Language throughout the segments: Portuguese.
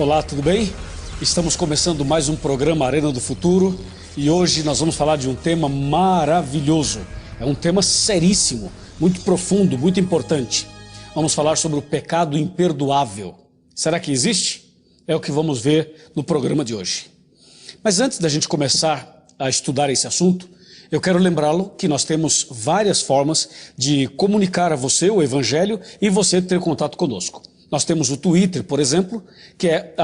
Olá, tudo bem? Estamos começando mais um programa Arena do Futuro e hoje nós vamos falar de um tema maravilhoso. É um tema seríssimo, muito profundo, muito importante. Vamos falar sobre o pecado imperdoável. Será que existe? É o que vamos ver no programa de hoje. Mas antes da gente começar a estudar esse assunto, eu quero lembrá-lo que nós temos várias formas de comunicar a você o Evangelho e você ter contato conosco. Nós temos o Twitter, por exemplo, que é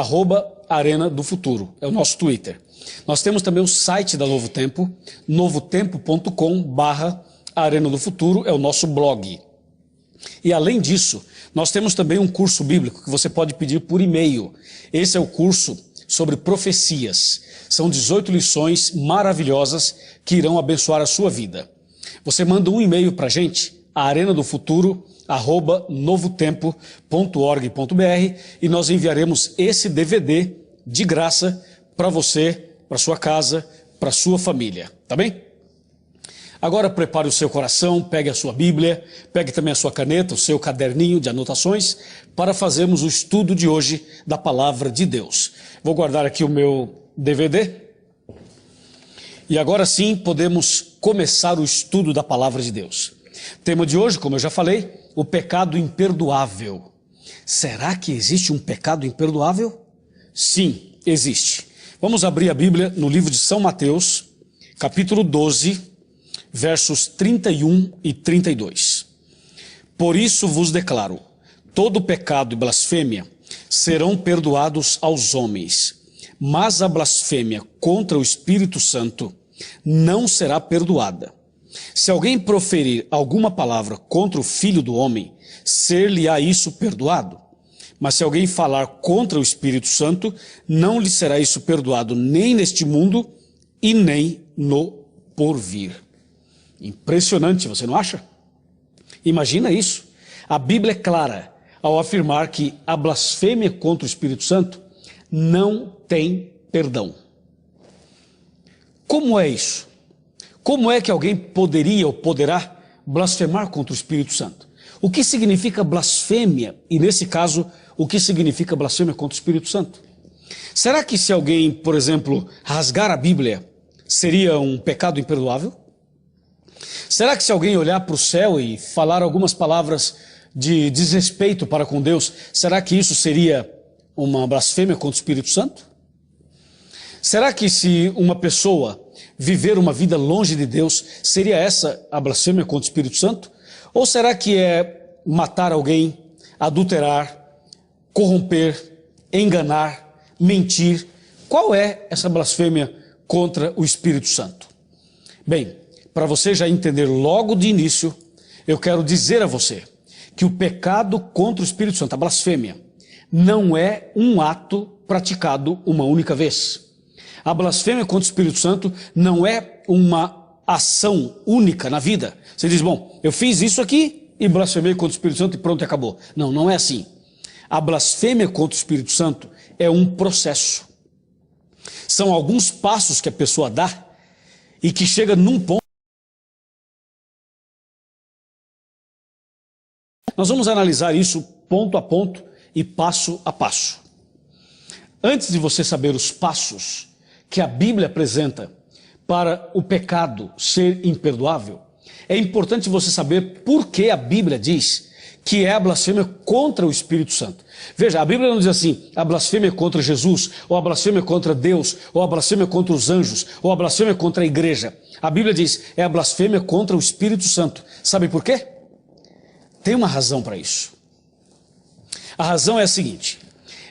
@Arena do Futuro, é o nosso Twitter. Nós temos também o site da Novo Tempo, novotempo.com/Arena do Futuro, é o nosso blog. E além disso, nós temos também um curso bíblico que você pode pedir por e-mail. Esse é o curso sobre profecias. São 18 lições maravilhosas que irão abençoar a sua vida. Você manda um e-mail para a gente, arenadofuturo@novotempo.org.br, e nós enviaremos esse DVD de graça para você, para sua casa, para sua família, tá bem? Agora prepare o seu coração, pegue a sua Bíblia, pegue também a sua caneta, o seu caderninho de anotações, para fazermos o estudo de hoje da Palavra de Deus. Vou guardar aqui o meu DVD. E agora sim podemos começar o estudo da Palavra de Deus. Tema de hoje, como eu já falei, o pecado imperdoável. Será que existe um pecado imperdoável? Sim, existe. Vamos abrir a Bíblia no livro de São Mateus, capítulo 12, versos 31 e 32. Por isso vos declaro, todo pecado e blasfêmia serão perdoados aos homens, mas a blasfêmia contra o Espírito Santo não será perdoada. Se alguém proferir alguma palavra contra o Filho do Homem, ser-lhe-á isso perdoado. Mas se alguém falar contra o Espírito Santo, não lhe será isso perdoado nem neste mundo e nem no porvir. Impressionante, você não acha? Imagina isso. A Bíblia é clara ao afirmar que a blasfêmia contra o Espírito Santo não tem perdão. Como é isso? Como é que alguém poderia ou poderá blasfemar contra o Espírito Santo? O que significa blasfêmia? E nesse caso, o que significa blasfêmia contra o Espírito Santo? Será que se alguém, por exemplo, rasgar a Bíblia, seria um pecado imperdoável? Será que se alguém olhar para o céu e falar algumas palavras de desrespeito para com Deus, será que isso seria uma blasfêmia contra o Espírito Santo? Será que se uma pessoa viver uma vida longe de Deus, seria essa a blasfêmia contra o Espírito Santo? Ou será que é matar alguém, adulterar, corromper, enganar, mentir? Qual é essa blasfêmia contra o Espírito Santo? Bem, para você já entender logo de início, eu quero dizer a você que o pecado contra o Espírito Santo, a blasfêmia, não é um ato praticado uma única vez. A blasfêmia contra o Espírito Santo não é uma ação única na vida. Você diz, bom, eu fiz isso aqui e blasfemei contra o Espírito Santo e pronto, acabou. Não, não é assim. A blasfêmia contra o Espírito Santo é um processo. São alguns passos que a pessoa dá e que chega num ponto. Nós vamos analisar isso ponto a ponto e passo a passo. Antes de você saber os passos que a Bíblia apresenta para o pecado ser imperdoável, é importante você saber por que a Bíblia diz que é a blasfêmia contra o Espírito Santo. Veja, a Bíblia não diz assim, a blasfêmia contra Jesus, ou a blasfêmia contra Deus, ou a blasfêmia contra os anjos, ou a blasfêmia contra a igreja. A Bíblia diz, é a blasfêmia contra o Espírito Santo. Sabe por quê? Tem uma razão para isso. A razão é a seguinte,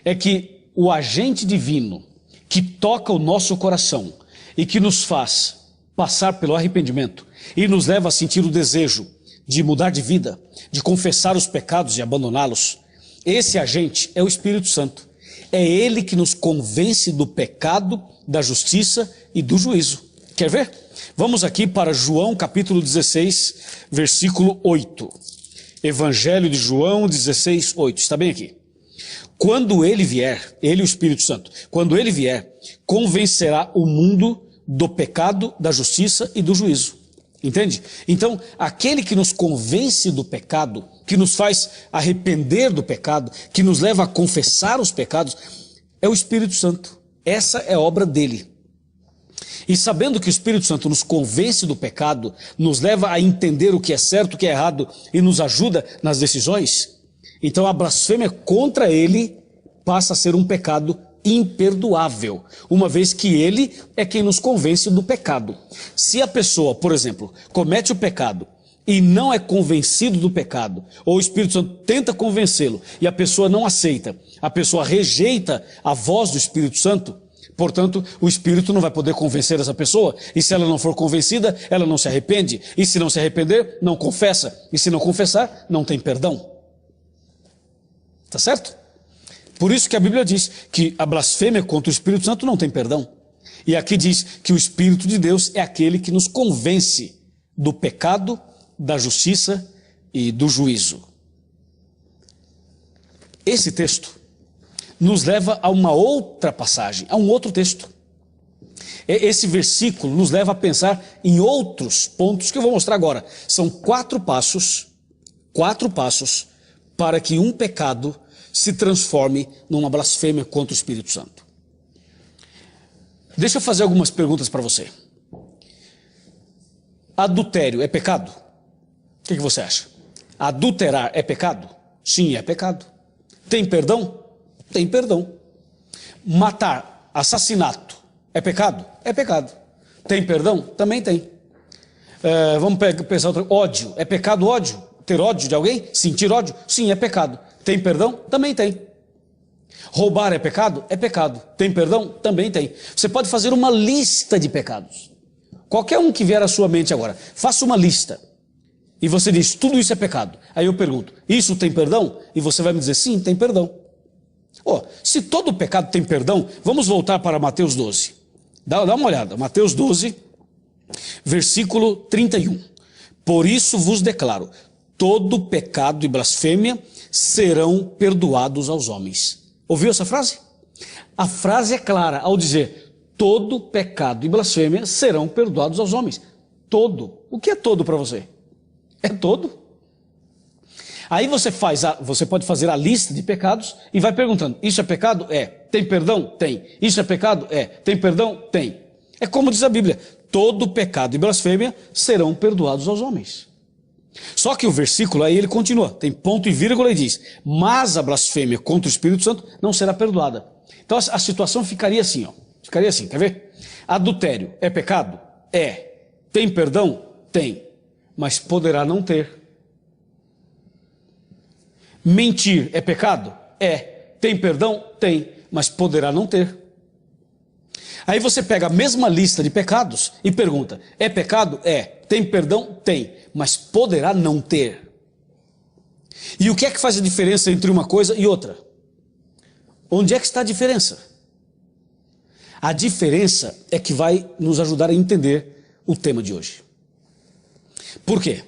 é que o agente divino que toca o nosso coração e que nos faz passar pelo arrependimento e nos leva a sentir o desejo de mudar de vida, de confessar os pecados e abandoná-los, esse agente é o Espírito Santo. É ele que nos convence do pecado, da justiça e do juízo. Quer ver? Vamos aqui para João capítulo 16, versículo 8. Evangelho de João 16, 8. Está bem aqui. Quando ele vier, ele, o Espírito Santo, quando ele vier, convencerá o mundo do pecado, da justiça e do juízo. Entende? Então, aquele que nos convence do pecado, que nos faz arrepender do pecado, que nos leva a confessar os pecados, é o Espírito Santo. Essa é a obra dele. E sabendo que o Espírito Santo nos convence do pecado, nos leva a entender o que é certo, o que é errado e nos ajuda nas decisões, então a blasfêmia contra ele passa a ser um pecado imperdoável, uma vez que ele é quem nos convence do pecado. Se a pessoa, por exemplo, comete o pecado e não é convencido do pecado, ou o Espírito Santo tenta convencê-lo e a pessoa não aceita, a pessoa rejeita a voz do Espírito Santo, portanto, o Espírito não vai poder convencer essa pessoa, e se ela não for convencida, ela não se arrepende, e se não se arrepender, não confessa, e se não confessar, não tem perdão. Tá certo? Por isso que a Bíblia diz que a blasfêmia contra o Espírito Santo não tem perdão. E aqui diz que o Espírito de Deus é aquele que nos convence do pecado, da justiça e do juízo. Esse texto nos leva a uma outra passagem, a um outro texto. Esse versículo nos leva a pensar em outros pontos que eu vou mostrar agora. São 4 passos para que um pecado se transforme numa blasfêmia contra o Espírito Santo. Deixa eu fazer algumas perguntas para você. Adultério é pecado? O que você acha? Adulterar é pecado? Sim, é pecado. Tem perdão? Tem perdão. Matar, assassinato, é pecado? É pecado. Tem perdão? Também tem. Vamos pensar outro. Ódio, é pecado ódio? Ter ódio de alguém? Sentir ódio? Sim, é pecado. Tem perdão? Também tem. Roubar é pecado? É pecado. Tem perdão? Também tem. Você pode fazer uma lista de pecados. Qualquer um que vier à sua mente agora, faça uma lista. E você diz, tudo isso é pecado. Aí eu pergunto, isso tem perdão? E você vai me dizer, sim, tem perdão. Se todo pecado tem perdão, vamos voltar para Mateus 12. Dá uma olhada, Mateus 12, versículo 31. Por isso vos declaro, todo pecado e blasfêmia serão perdoados aos homens. Ouviu essa frase? A frase é clara ao dizer, todo pecado e blasfêmia serão perdoados aos homens. Todo. O que é todo para você? É todo. Aí você pode fazer a lista de pecados e vai perguntando, isso é pecado? É. Tem perdão? Tem. Isso é pecado? É. Tem perdão? Tem. É como diz a Bíblia, todo pecado e blasfêmia serão perdoados aos homens. Só que o versículo aí ele continua, tem ponto e vírgula e diz, mas a blasfêmia contra o Espírito Santo não será perdoada. Então a situação ficaria assim, ficaria assim, quer ver? Adultério é pecado? É. Tem perdão? Tem. Mas poderá não ter. Mentir é pecado? É. Tem perdão? Tem. Mas poderá não ter. Aí você pega a mesma lista de pecados e pergunta, é pecado? É. Tem perdão? Tem. Mas poderá não ter. E o que é que faz a diferença entre uma coisa e outra? Onde é que está a diferença? A diferença é que vai nos ajudar a entender o tema de hoje. Por quê?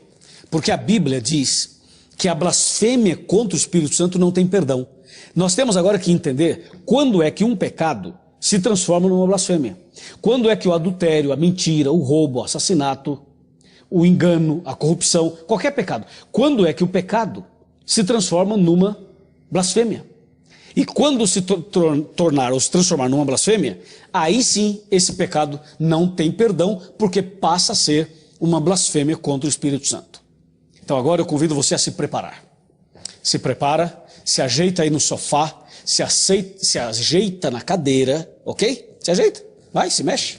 Porque a Bíblia diz que a blasfêmia contra o Espírito Santo não tem perdão. Nós temos agora que entender quando é que um pecado se transforma numa blasfêmia. Quando é que o adultério, a mentira, o roubo, o assassinato, o engano, a corrupção, qualquer pecado, quando é que o pecado se transforma numa blasfêmia? E quando se tornar ou se transformar numa blasfêmia, aí sim esse pecado não tem perdão, porque passa a ser uma blasfêmia contra o Espírito Santo. Então agora eu convido você a se preparar. Se prepara, se ajeita aí no sofá, se ajeita na cadeira, ok? Se ajeita, vai, se mexe.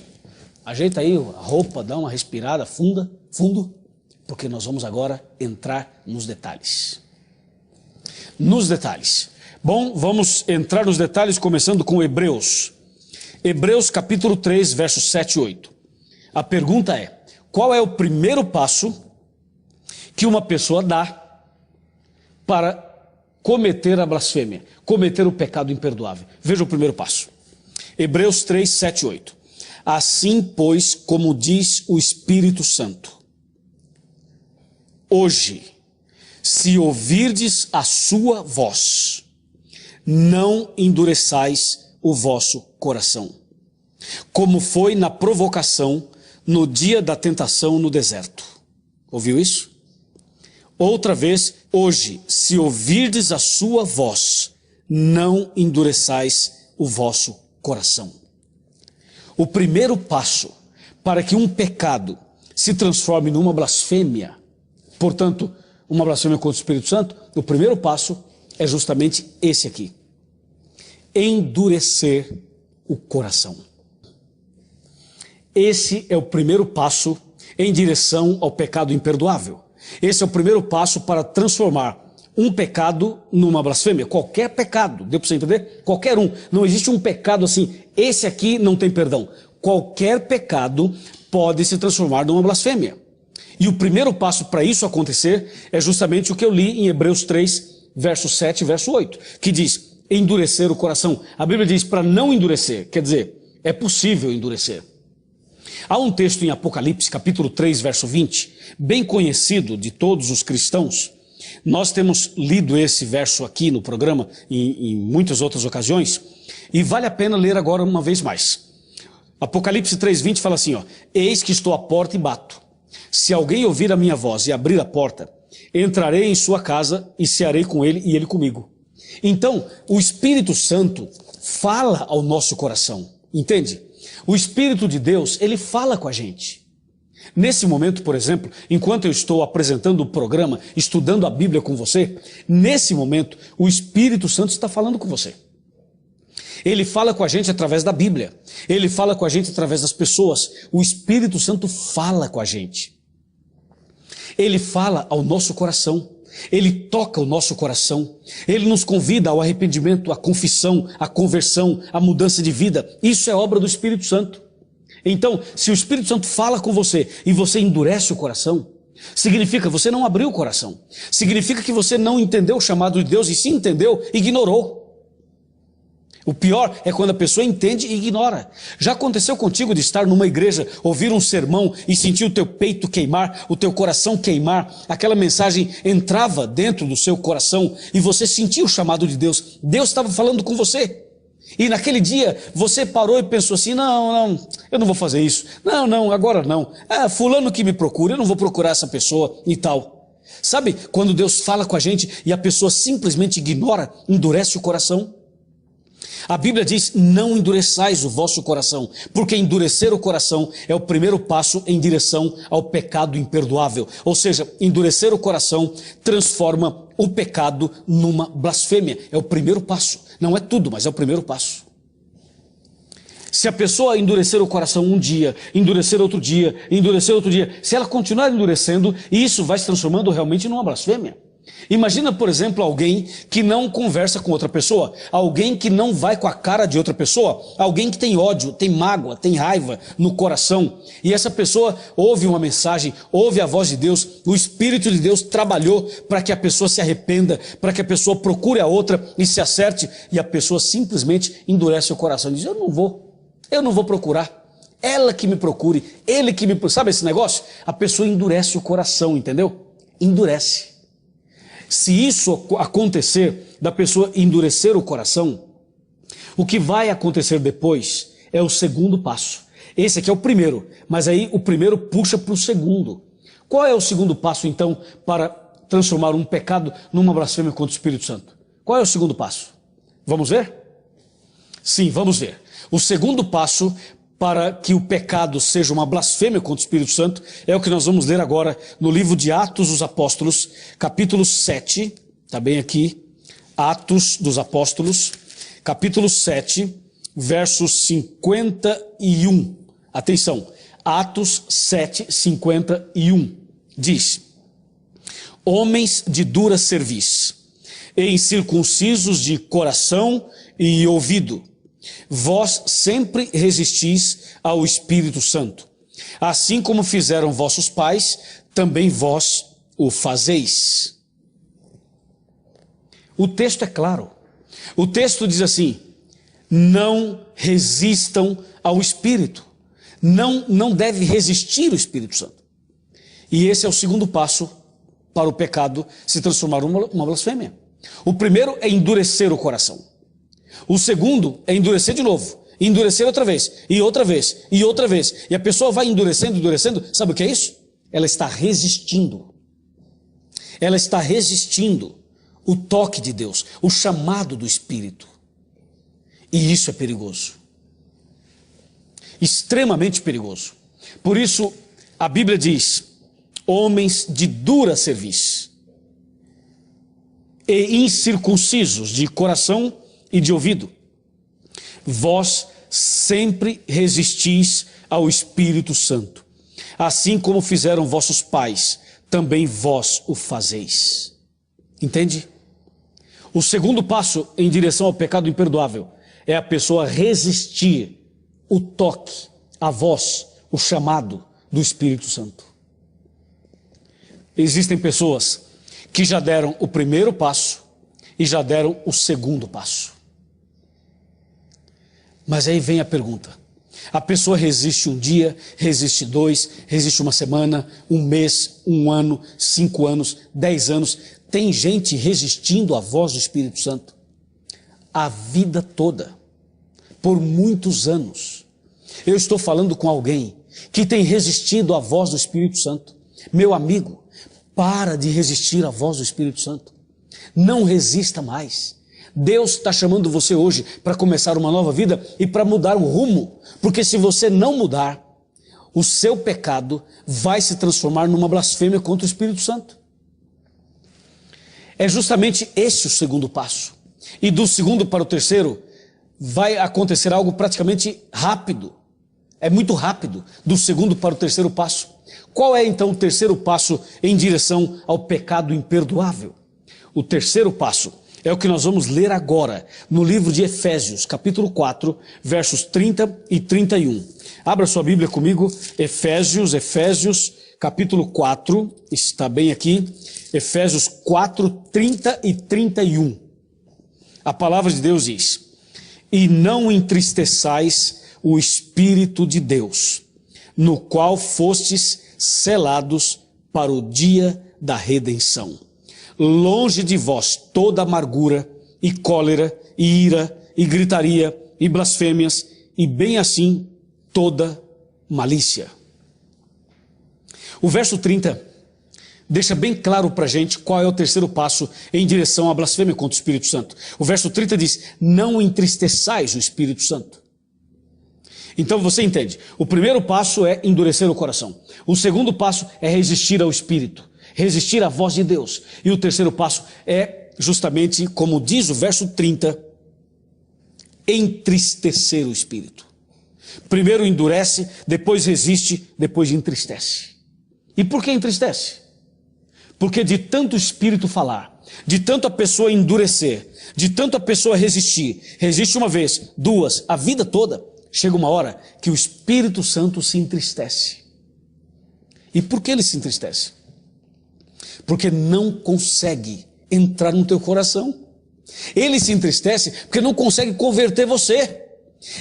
Ajeita aí a roupa, dá uma respirada fundo, porque nós vamos agora entrar nos detalhes. Nos detalhes. Bom, vamos entrar nos detalhes começando com Hebreus. Hebreus capítulo 3, versos 7 e 8. A pergunta é, qual é o primeiro passo que uma pessoa dá para cometer a blasfêmia, cometer o pecado imperdoável? Veja o primeiro passo. Hebreus 3, 7 e 8. Assim, pois, como diz o Espírito Santo, hoje, se ouvirdes a sua voz, não endureçais o vosso coração, como foi na provocação no dia da tentação no deserto. Ouviu isso? Outra vez, hoje, se ouvirdes a sua voz, não endureçais o vosso coração. O primeiro passo para que um pecado se transforme numa blasfêmia, portanto, uma blasfêmia contra o Espírito Santo, o primeiro passo é justamente esse aqui: endurecer o coração. Esse é o primeiro passo em direção ao pecado imperdoável. Esse é o primeiro passo para transformar um pecado numa blasfêmia. Qualquer pecado, deu para você entender? Qualquer um. Não existe um pecado assim, esse aqui não tem perdão. Qualquer pecado pode se transformar numa blasfêmia. E o primeiro passo para isso acontecer é justamente o que eu li em Hebreus 3, verso 7 e verso 8, que diz: endurecer o coração. A Bíblia diz para não endurecer, quer dizer, é possível endurecer. Há um texto em Apocalipse, capítulo 3, verso 20, bem conhecido de todos os cristãos. Nós temos lido esse verso aqui no programa em muitas outras ocasiões, e vale a pena ler agora uma vez mais. Apocalipse 3:20 fala assim, ó: eis que estou à porta e bato. Se alguém ouvir a minha voz e abrir a porta, entrarei em sua casa e cearei com ele e ele comigo. Então, o Espírito Santo fala ao nosso coração, entende? O Espírito de Deus, ele fala com a gente. Nesse momento, por exemplo, enquanto eu estou apresentando o programa, estudando a Bíblia com você, nesse momento, o Espírito Santo está falando com você. Ele fala com a gente através da Bíblia. Ele fala com a gente através das pessoas. O Espírito Santo fala com a gente. Ele fala ao nosso coração. Ele toca o nosso coração. Ele nos convida ao arrependimento, à confissão, à conversão, à mudança de vida. Isso é obra do Espírito Santo. Então, se o Espírito Santo fala com você e você endurece o coração, significa que você não abriu o coração. Significa que você não entendeu o chamado de Deus, e se entendeu, ignorou. O pior é quando a pessoa entende e ignora. Já aconteceu contigo de estar numa igreja, ouvir um sermão e sentir o teu peito queimar, o teu coração queimar, aquela mensagem entrava dentro do seu coração e você sentia o chamado de Deus. Deus estava falando com você. E naquele dia você parou e pensou assim: não, eu não vou fazer isso. Não, agora não. Fulano que me procura, eu não vou procurar essa pessoa e tal. Sabe quando Deus fala com a gente e a pessoa simplesmente ignora, endurece o coração? A Bíblia diz: não endureçais o vosso coração, porque endurecer o coração é o primeiro passo em direção ao pecado imperdoável. Ou seja, endurecer o coração transforma o pecado numa blasfêmia. É o primeiro passo. Não é tudo, mas é o primeiro passo. Se a pessoa endurecer o coração um dia, endurecer outro dia, se ela continuar endurecendo, isso vai se transformando realmente numa blasfêmia. Imagina, por exemplo, alguém que não conversa com outra pessoa, alguém que não vai com a cara de outra pessoa, alguém que tem ódio, tem mágoa, tem raiva no coração, e essa pessoa ouve uma mensagem, ouve a voz de Deus, o Espírito de Deus trabalhou para que a pessoa se arrependa, para que a pessoa procure a outra e se acerte, e a pessoa simplesmente endurece o coração e diz: eu não vou procurar, ela que me procure, ele que me procure. Sabe esse negócio? A pessoa endurece o coração, entendeu? Endurece. Se isso acontecer, da pessoa endurecer o coração, o que vai acontecer depois é o segundo passo. Esse aqui é o primeiro, mas aí o primeiro puxa para o segundo. Qual é o segundo passo, então, para transformar um pecado numa blasfêmia contra o Espírito Santo? Qual é o segundo passo? Vamos ver? Sim, vamos ver. O segundo passo para que o pecado seja uma blasfêmia contra o Espírito Santo é o que nós vamos ler agora no livro de Atos dos Apóstolos, capítulo 7, está bem aqui, Atos dos Apóstolos, capítulo 7, versos 51. Atenção, Atos 7, 51, diz: homens de dura cerviz, e incircuncisos de coração e ouvido, vós sempre resistis ao Espírito Santo, assim como fizeram vossos pais, também vós o fazeis. O texto é claro. O texto diz assim: não resistam ao Espírito. Não deve resistir o Espírito Santo. E esse é o segundo passo para o pecado se transformar numa blasfêmia. O primeiro é endurecer o coração. O segundo é endurecer de novo, endurecer outra vez, e outra vez, e outra vez. E a pessoa vai endurecendo, sabe o que é isso? Ela está resistindo. Ela está resistindo o toque de Deus, o chamado do Espírito. E isso é perigoso. Extremamente perigoso. Por isso, a Bíblia diz: homens de dura cerviz e incircuncisos de coração e de ouvido, vós sempre resistis ao Espírito Santo, assim como fizeram vossos pais, também vós o fazeis. Entende? O segundo passo em direção ao pecado imperdoável é a pessoa resistir o toque, a voz, o chamado do Espírito Santo. Existem pessoas que já deram o primeiro passo e já deram o segundo passo. Mas aí vem a pergunta: a pessoa resiste um dia, resiste 2, resiste uma semana, um mês, um ano, 5 anos, 10 anos. Tem gente resistindo à voz do Espírito Santo a vida toda, por muitos anos. Eu estou falando com alguém que tem resistido à voz do Espírito Santo. Meu amigo, para de resistir à voz do Espírito Santo. Não resista mais. Deus está chamando você hoje para começar uma nova vida e para mudar o rumo. Porque se você não mudar, o seu pecado vai se transformar numa blasfêmia contra o Espírito Santo. É justamente esse o segundo passo. E do segundo para o terceiro vai acontecer algo praticamente rápido. É muito rápido, do segundo para o terceiro passo. Qual é então o terceiro passo em direção ao pecado imperdoável? O terceiro passo é o que nós vamos ler agora, no livro de Efésios, capítulo 4, versos 30 e 31. Abra sua Bíblia comigo, Efésios, capítulo 4, está bem aqui, Efésios 4, 30 e 31. A palavra de Deus diz: e não entristeçais o Espírito de Deus, no qual fostes selados para o dia da redenção. Longe de vós toda amargura e cólera e ira e gritaria e blasfêmias e bem assim toda malícia. O verso 30 deixa bem claro para a gente qual é o terceiro passo em direção à blasfêmia contra o Espírito Santo. O verso 30 diz: não entristeçais o Espírito Santo. Então você entende, o primeiro passo é endurecer o coração. O segundo passo é resistir ao Espírito, resistir à voz de Deus. E o terceiro passo é justamente, como diz o verso 30, entristecer o Espírito. Primeiro endurece, depois resiste, depois entristece. E por que entristece? Porque de tanto o Espírito falar, de tanto a pessoa endurecer, de tanto a pessoa resistir, resiste uma vez, 2, a vida toda, chega uma hora que o Espírito Santo se entristece. E por que ele se entristece? Porque não consegue entrar no teu coração. Ele se entristece porque não consegue converter você.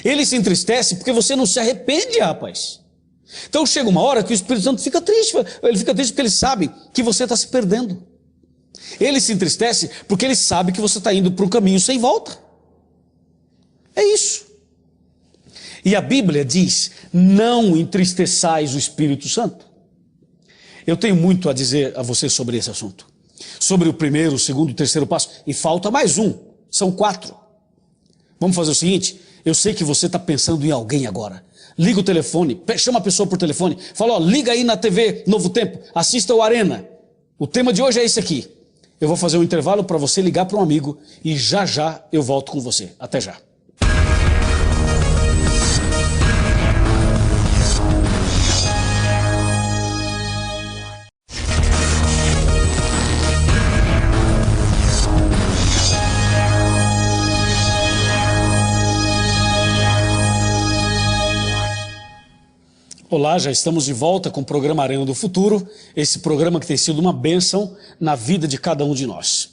Ele se entristece porque você não se arrepende, rapaz. Então chega uma hora que o Espírito Santo fica triste. Ele fica triste porque ele sabe que você está se perdendo. Ele se entristece porque ele sabe que você está indo para um caminho sem volta. É isso. E a Bíblia diz: não entristeçais o Espírito Santo. Eu tenho muito a dizer a você sobre esse assunto. Sobre o primeiro, o segundo, o terceiro passo. E falta mais um. São 4. Vamos fazer o seguinte: eu sei que você está pensando em alguém agora. Liga o telefone, chama a pessoa por telefone. Fala: ó, liga aí na TV Novo Tempo, assista o Arena. O tema de hoje é esse aqui. Eu vou fazer um intervalo para você ligar para um amigo e já já eu volto com você. Até já. Olá, já estamos de volta com o programa Arena do Futuro, esse programa que tem sido uma bênção na vida de cada um de nós.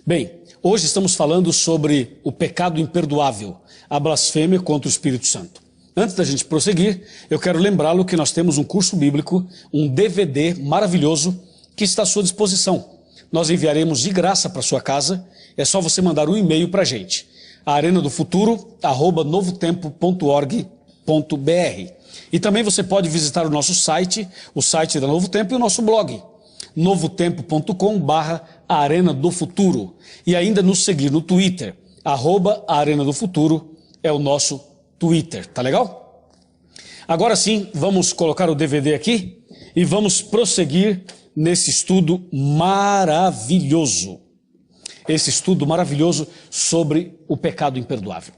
Bem, hoje estamos falando sobre o pecado imperdoável, a blasfêmia contra o Espírito Santo. Antes da gente prosseguir, eu quero lembrá-lo que nós temos um curso bíblico, um DVD maravilhoso que está à sua disposição. Nós enviaremos de graça para sua casa, é só você mandar um e-mail para a gente, arenadofuturo@novotempo.org.br. E também você pode visitar o nosso site, o site da Novo Tempo e o nosso blog, novotempo.com/Arena do Futuro. E ainda nos seguir no Twitter, @Arena do Futuro, é o nosso Twitter, tá legal? Agora sim, vamos colocar o DVD aqui e vamos prosseguir nesse estudo maravilhoso. Esse estudo maravilhoso sobre o pecado imperdoável.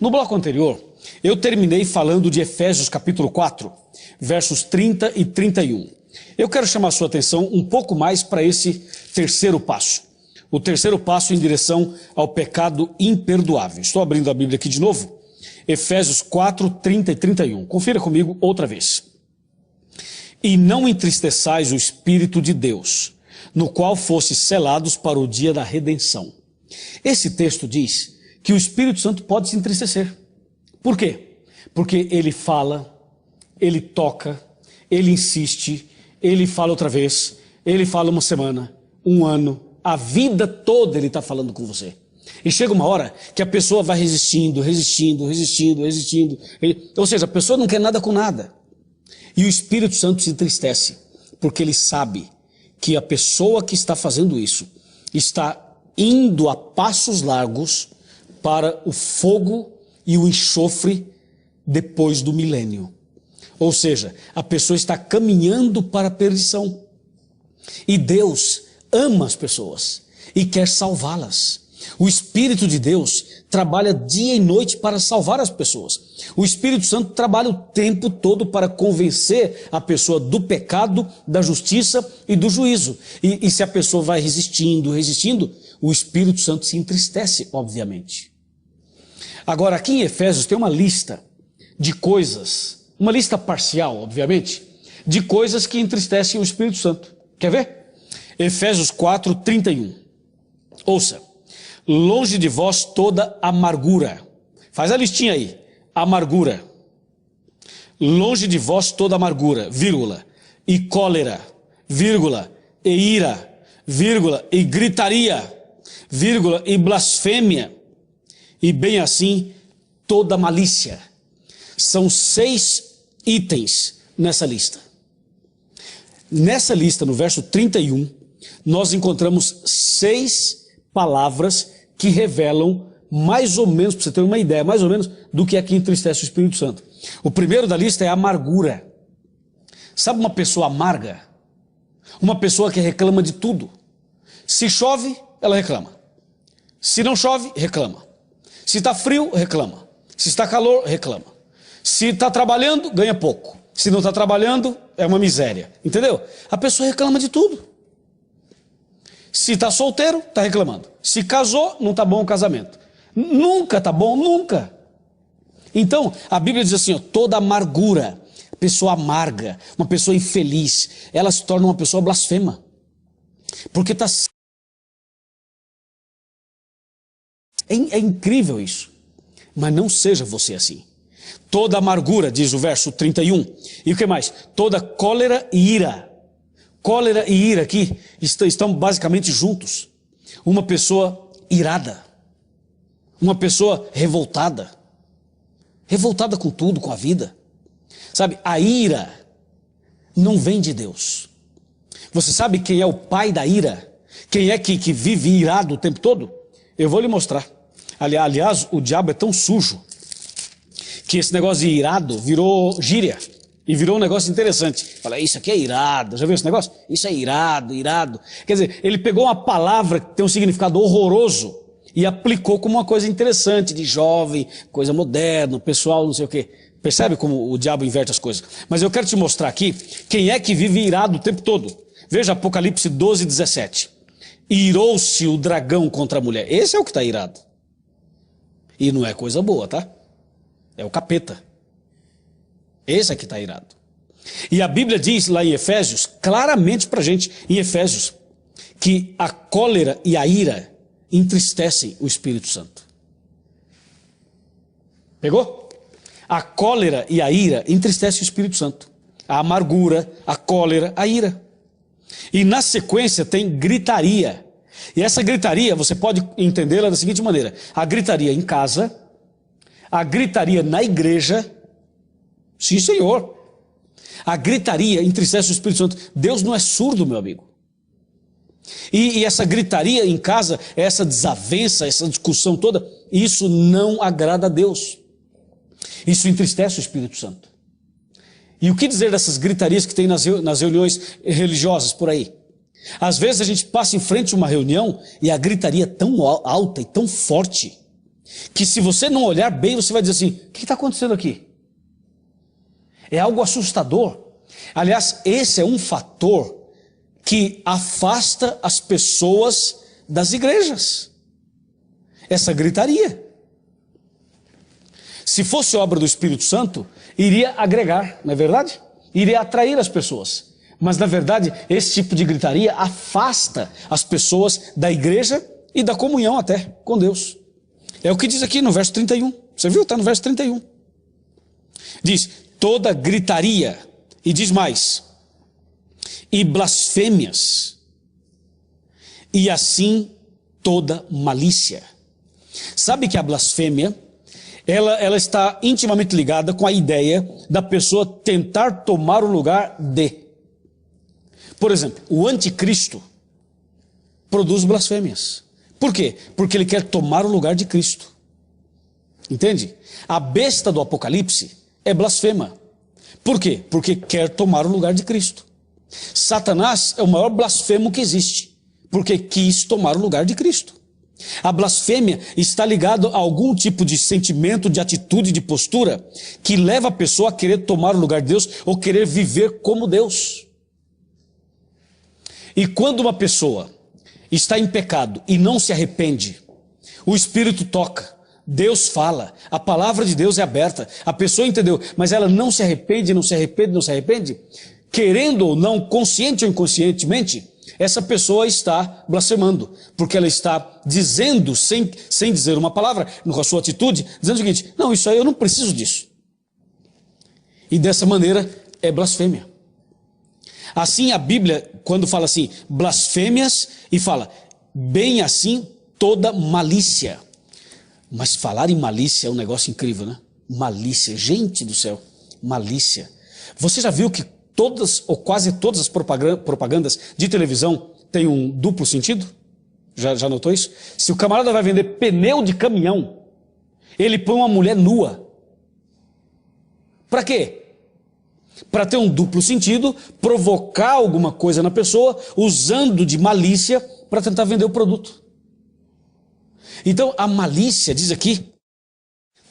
No bloco anterior, eu terminei falando de Efésios capítulo 4, versos 30 e 31. Eu quero chamar a sua atenção um pouco mais para esse terceiro passo. O terceiro passo em direção ao pecado imperdoável. Estou abrindo a Bíblia aqui de novo. Efésios 4, 30 e 31. Confira comigo outra vez. E não entristeçais o Espírito de Deus, no qual fostes selados para o dia da redenção. Esse texto diz que o Espírito Santo pode se entristecer. Por quê? Porque ele fala, ele toca, ele insiste, ele fala outra vez, ele fala uma semana, um ano, a vida toda ele está falando com você. E chega uma hora que a pessoa vai resistindo. Ou seja, a pessoa não quer nada com nada. E o Espírito Santo se entristece, porque ele sabe que a pessoa que está fazendo isso está indo a passos largos para o fogo e o enxofre depois do milênio. Ou seja, a pessoa está caminhando para a perdição. E Deus ama as pessoas e quer salvá-las. O Espírito de Deus trabalha dia e noite para salvar as pessoas. O Espírito Santo trabalha o tempo todo para convencer a pessoa do pecado, da justiça e do juízo. E se a pessoa vai resistindo, o Espírito Santo se entristece, obviamente. Agora, aqui em Efésios tem uma lista de coisas, uma lista parcial, obviamente, de coisas que entristecem o Espírito Santo. Quer ver? Efésios 4, 31. Ouça. Longe de vós toda amargura. Faz a listinha aí. Amargura. Longe de vós toda amargura, vírgula, e cólera, vírgula, e ira, vírgula, e gritaria, vírgula, e blasfêmia, e bem assim toda malícia. São 6 itens nessa lista. Nessa lista, no verso 31, nós encontramos 6 palavras que revelam mais ou menos, para você ter uma ideia, mais ou menos do que aqui entristece o Espírito Santo. O primeiro da lista é amargura. Sabe uma pessoa amarga? Uma pessoa que reclama de tudo. Se chove, ela reclama. Se não chove, reclama. Se está frio, reclama. Se está calor, reclama. Se está trabalhando, ganha pouco. Se não está trabalhando, é uma miséria. Entendeu? A pessoa reclama de tudo. Se está solteiro, está reclamando. Se casou, não está bom o casamento. Nunca está bom, nunca. Então, a Bíblia diz assim, ó, toda amargura, pessoa amarga, uma pessoa infeliz, ela se torna uma pessoa blasfema. Porque está... É incrível isso. Mas não seja você assim. Toda amargura, diz o verso 31. E o que mais? Toda cólera e ira. Cólera e ira aqui estão basicamente juntos. Uma pessoa irada. Uma pessoa revoltada. Revoltada com tudo, com a vida. Sabe, a ira não vem de Deus. Você sabe quem é o pai da ira? Quem é que vive irado o tempo todo? Eu vou lhe mostrar. Aliás, o diabo é tão sujo que esse negócio de irado virou gíria. E virou um negócio interessante. Fala, isso aqui é irado. Já viu esse negócio? Isso é irado, irado. Quer dizer, ele pegou uma palavra que tem um significado horroroso e aplicou como uma coisa interessante, de jovem, coisa moderna, pessoal, não sei o quê. Percebe como o diabo inverte as coisas? Mas eu quero te mostrar aqui quem é que vive irado o tempo todo. Veja Apocalipse 12, 17. Irou-se o dragão contra a mulher. Esse é o que está irado. E não é coisa boa, tá? É o capeta. Esse é que está irado. E a Bíblia diz lá em Efésios, claramente para a gente, em Efésios, que a cólera e a ira entristecem o Espírito Santo. Pegou? A cólera e a ira entristecem o Espírito Santo. A amargura, a cólera, a ira. E na sequência tem gritaria. E essa gritaria, você pode entendê-la da seguinte maneira. A gritaria em casa, a gritaria na igreja. Sim, Senhor. A gritaria entristece o Espírito Santo. Deus não é surdo, meu amigo. E essa gritaria em casa, essa desavença, essa discussão toda, isso não agrada a Deus. Isso entristece o Espírito Santo. E o que dizer dessas gritarias que tem nas reuniões religiosas por aí? Às vezes a gente passa em frente a uma reunião e a gritaria é tão alta e tão forte que se você não olhar bem, você vai dizer assim, o que está acontecendo aqui? É algo assustador. Aliás, esse é um fator que afasta as pessoas das igrejas. Essa gritaria. Se fosse obra do Espírito Santo, iria agregar, não é verdade? Iria atrair as pessoas. Mas, na verdade, esse tipo de gritaria afasta as pessoas da igreja e da comunhão até com Deus. É o que diz aqui no verso 31. Você viu? Está no verso 31. Diz, toda gritaria, e diz mais, e blasfêmias, e assim toda malícia. Sabe que a blasfêmia, ela está intimamente ligada com a ideia da pessoa tentar tomar o lugar de. Por exemplo, o anticristo produz blasfêmias. Por quê? Porque ele quer tomar o lugar de Cristo. Entende? A besta do Apocalipse é blasfema. Por quê? Porque quer tomar o lugar de Cristo. Satanás é o maior blasfemo que existe, porque quis tomar o lugar de Cristo. A blasfêmia está ligada a algum tipo de sentimento, de atitude, de postura, que leva a pessoa a querer tomar o lugar de Deus ou querer viver como Deus. E quando uma pessoa está em pecado e não se arrepende, o Espírito toca, Deus fala, a palavra de Deus é aberta, a pessoa entendeu, mas ela não se arrepende, não se arrepende, não se arrepende, querendo ou não, consciente ou inconscientemente, essa pessoa está blasfemando, porque ela está dizendo, sem dizer uma palavra, com a sua atitude, dizendo o seguinte, não, isso aí eu não preciso disso. E dessa maneira é blasfêmia. Assim a Bíblia, quando fala assim, blasfêmias, e fala, bem assim toda malícia. Mas falar em malícia é um negócio incrível, né? Malícia, gente do céu, malícia. Você já viu que todas ou quase todas as propagandas de televisão têm um duplo sentido? Já notou isso? Se o camarada vai vender pneu de caminhão, ele põe uma mulher nua. Para quê? Para ter um duplo sentido, provocar alguma coisa na pessoa, usando de malícia para tentar vender o produto. Então, a malícia, diz aqui,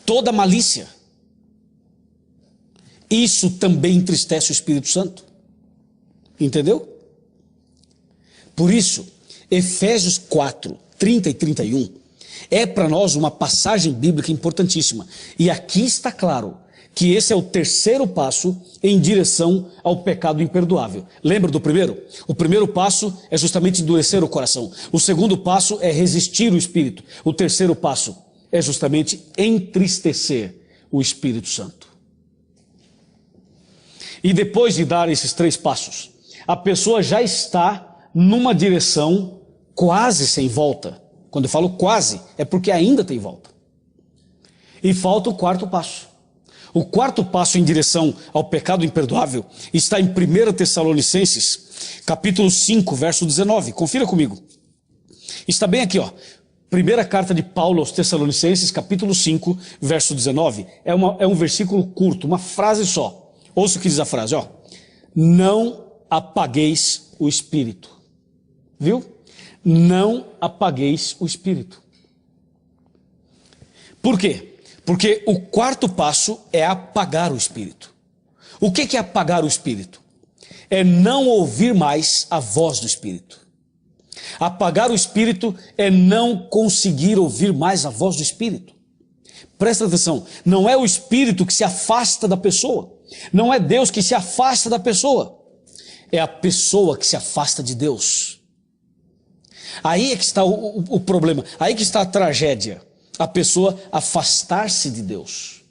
toda malícia, isso também entristece o Espírito Santo. Entendeu? Por isso, Efésios 4, 30 e 31, é para nós uma passagem bíblica importantíssima. E aqui está claro que esse é o terceiro passo em direção ao pecado imperdoável. Lembra do primeiro? O primeiro passo é justamente endurecer o coração. O segundo passo é resistir o Espírito. O terceiro passo é justamente entristecer o Espírito Santo. E depois de dar esses três passos, a pessoa já está numa direção quase sem volta. Quando eu falo quase, é porque ainda tem volta. E falta o quarto passo. O quarto passo em direção ao pecado imperdoável está em 1 Tessalonicenses, capítulo 5, verso 19. Confira comigo. Está bem aqui, ó. Primeira carta de Paulo aos Tessalonicenses, capítulo 5, verso 19. É um versículo curto, uma frase só. Ouça o que diz a frase, ó. Não apagueis o Espírito. Viu? Não apagueis o Espírito. Por quê? Porque o quarto passo é apagar o Espírito. O que é apagar o Espírito? É não ouvir mais a voz do Espírito. Apagar o Espírito é não conseguir ouvir mais a voz do Espírito. Presta atenção, não é o Espírito que se afasta da pessoa. Não é Deus que se afasta da pessoa. É a pessoa que se afasta de Deus. Aí é que está o problema, aí que está a tragédia. A pessoa afastar-se de Deus.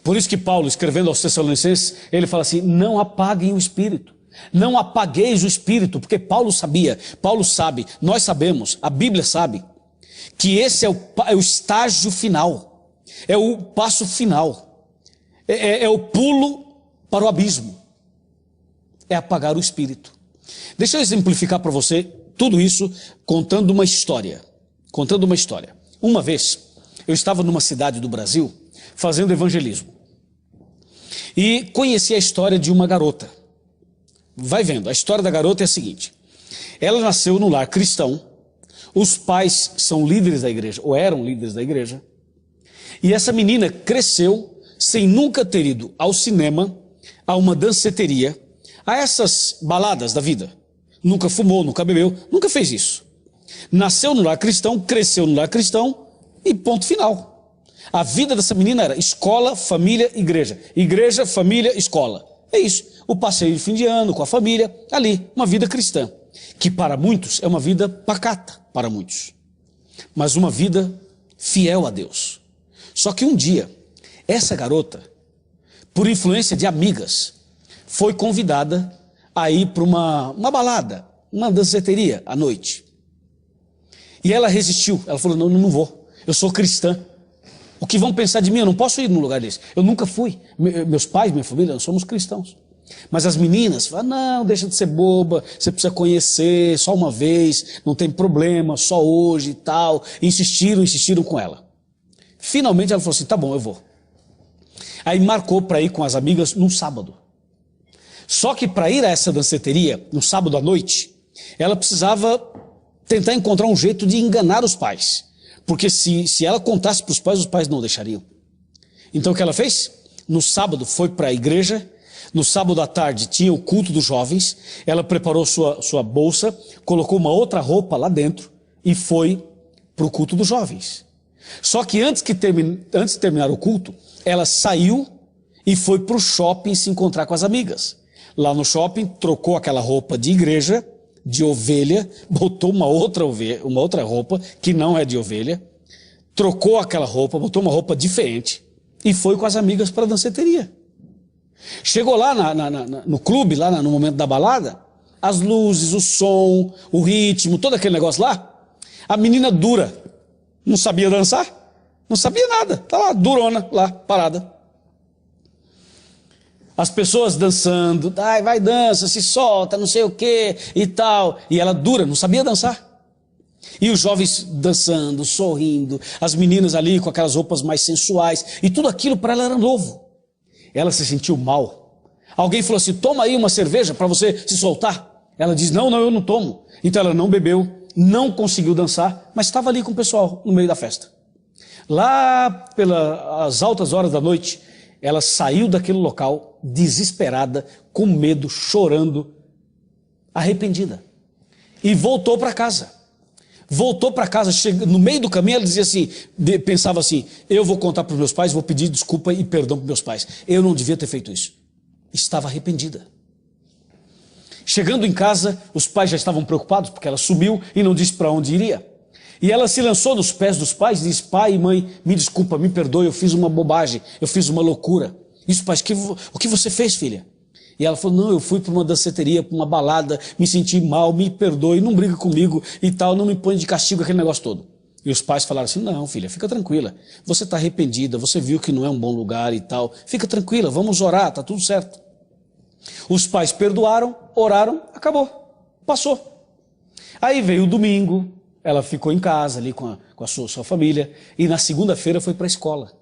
Por isso que Paulo, escrevendo aos Tessalonicenses, ele fala assim, não apaguem o Espírito. Não apagueis o Espírito, porque Paulo sabia, Paulo sabe, nós sabemos, a Bíblia sabe, que esse é o estágio final, é o passo final, é o pulo para o abismo, é apagar o Espírito. Deixa eu exemplificar para você tudo isso contando uma história. Uma vez, eu estava numa cidade do Brasil fazendo evangelismo. E conheci a história de uma garota. Vai vendo, a história da garota é a seguinte. Ela nasceu no lar cristão, os pais são líderes da igreja, ou eram líderes da igreja, e essa menina cresceu sem nunca ter ido ao cinema, a uma danceteria, a essas baladas da vida. Nunca fumou, nunca bebeu, nunca fez isso. Nasceu no lar cristão, cresceu no lar cristão e ponto final. A vida dessa menina era escola, família, igreja. Igreja, família, escola. É isso. O passeio de fim de ano com a família, ali, uma vida cristã. Que para muitos é uma vida pacata, para muitos. Mas uma vida fiel a Deus. Só que um dia, essa garota, por influência de amigas, foi convidada a ir para uma balada, uma danceteria à noite. E ela resistiu, ela falou, não vou, eu sou cristã. O que vão pensar de mim? Eu não posso ir num lugar desse. Eu nunca fui, meus pais, minha família, nós somos cristãos. Mas as meninas falam, não, deixa de ser boba, você precisa conhecer só uma vez, não tem problema, só hoje e tal. E insistiram com ela. Finalmente ela falou assim, tá bom, eu vou. Aí marcou para ir com as amigas num sábado. Só que para ir a essa danceteria, no sábado à noite, ela precisava tentar encontrar um jeito de enganar os pais. Porque se ela contasse para os pais não deixariam. Então o que ela fez? No sábado foi para a igreja, no sábado à tarde tinha o culto dos jovens, ela preparou sua bolsa, colocou uma outra roupa lá dentro e foi para o culto dos jovens. Só que antes de terminar o culto, ela saiu e foi para o shopping se encontrar com as amigas. Lá no shopping, trocou aquela roupa de igreja, de ovelha, botou uma outra roupa, que não é de ovelha, trocou aquela roupa, botou uma roupa diferente e foi com as amigas para a danceteria. Chegou lá no clube, lá no momento da balada, as luzes, o som, o ritmo, todo aquele negócio lá, a menina dura, não sabia dançar, não sabia nada, tá lá, durona, lá, parada. As pessoas dançando, vai dança, se solta, não sei o que e tal. E ela dura, não sabia dançar. E os jovens dançando, sorrindo, as meninas ali com aquelas roupas mais sensuais. E tudo aquilo para ela era novo. Ela se sentiu mal. Alguém falou assim, toma aí uma cerveja para você se soltar. Ela diz, não, eu não tomo. Então ela não bebeu, não conseguiu dançar, mas estava ali com o pessoal no meio da festa. Lá pelas altas horas da noite, ela saiu daquele local desesperada, com medo, chorando, arrependida. E voltou para casa. Voltou para casa, no meio do caminho ela dizia assim, pensava assim, eu vou contar para os meus pais, vou pedir desculpa e perdão para os meus pais. Eu não devia ter feito isso. Estava arrependida. Chegando em casa, os pais já estavam preocupados, porque ela sumiu e não disse para onde iria. E ela se lançou nos pés dos pais e disse, pai e mãe, me desculpa, me perdoe, eu fiz uma bobagem, eu fiz uma loucura. Isso, pai, o que você fez, filha? E ela falou, não, eu fui para uma danceteria, para uma balada, me senti mal, me perdoe, não briga comigo e tal, não me põe de castigo, aquele negócio todo. E os pais falaram assim, não, filha, fica tranquila, você está arrependida, você viu que não é um bom lugar e tal, fica tranquila, vamos orar, tá tudo certo. Os pais perdoaram, oraram, acabou, passou. Aí veio o domingo, ela ficou em casa ali com a sua família, e na segunda-feira foi para a escola.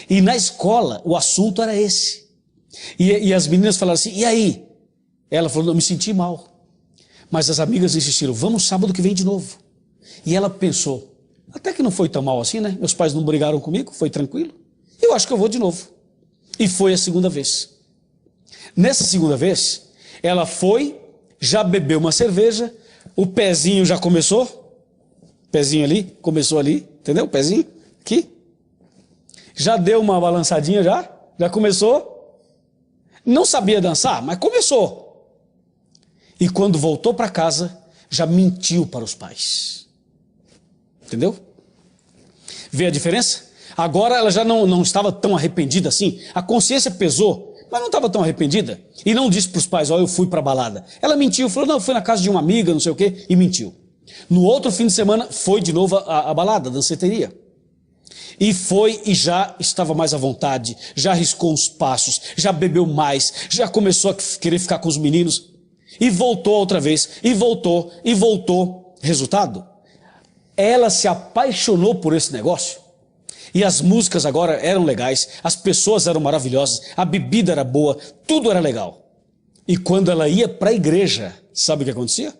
E na escola o assunto era esse. E as meninas falaram assim, e aí? Ela falou, não, me senti mal. Mas as amigas insistiram, vamos sábado que vem de novo. E ela pensou, até que não foi tão mal assim, né? Meus pais não brigaram comigo, foi tranquilo. Eu acho que eu vou de novo. E foi a segunda vez. Nessa segunda vez, ela foi, já bebeu uma cerveja, o pezinho já começou, pezinho ali, começou ali, entendeu? O pezinho, aqui. Já deu uma balançadinha já começou. Não sabia dançar, mas começou. E quando voltou para casa, já mentiu para os pais. Entendeu? Vê a diferença? Agora ela já não estava tão arrependida assim. A consciência pesou, mas não estava tão arrependida. E não disse para os pais, eu fui para a balada. Ela mentiu, falou, não, fui na casa de uma amiga, não sei o quê, e mentiu. No outro fim de semana, foi de novo a balada, a danceteria. E foi e já estava mais à vontade, já arriscou uns passos, já bebeu mais, já começou a querer ficar com os meninos. E voltou outra vez, e voltou, e voltou. Resultado? Ela se apaixonou por esse negócio. E as músicas agora eram legais, as pessoas eram maravilhosas, a bebida era boa, tudo era legal. E quando ela ia para a igreja, sabe o que acontecia?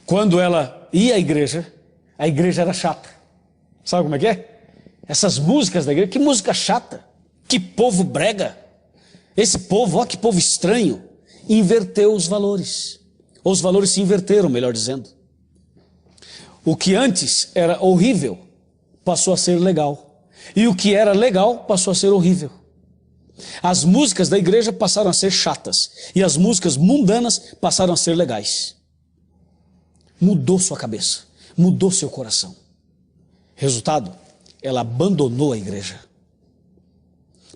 Quando ela ia à igreja, a igreja era chata. Sabe como é que é? Essas músicas da igreja, que música chata, que povo brega. Esse povo, ó, que povo estranho, inverteu os valores. Os valores se inverteram, melhor dizendo. O que antes era horrível passou a ser legal. E o que era legal passou a ser horrível. As músicas da igreja passaram a ser chatas. E as músicas mundanas passaram a ser legais. Mudou sua cabeça. Mudou seu coração. Resultado, ela abandonou a igreja.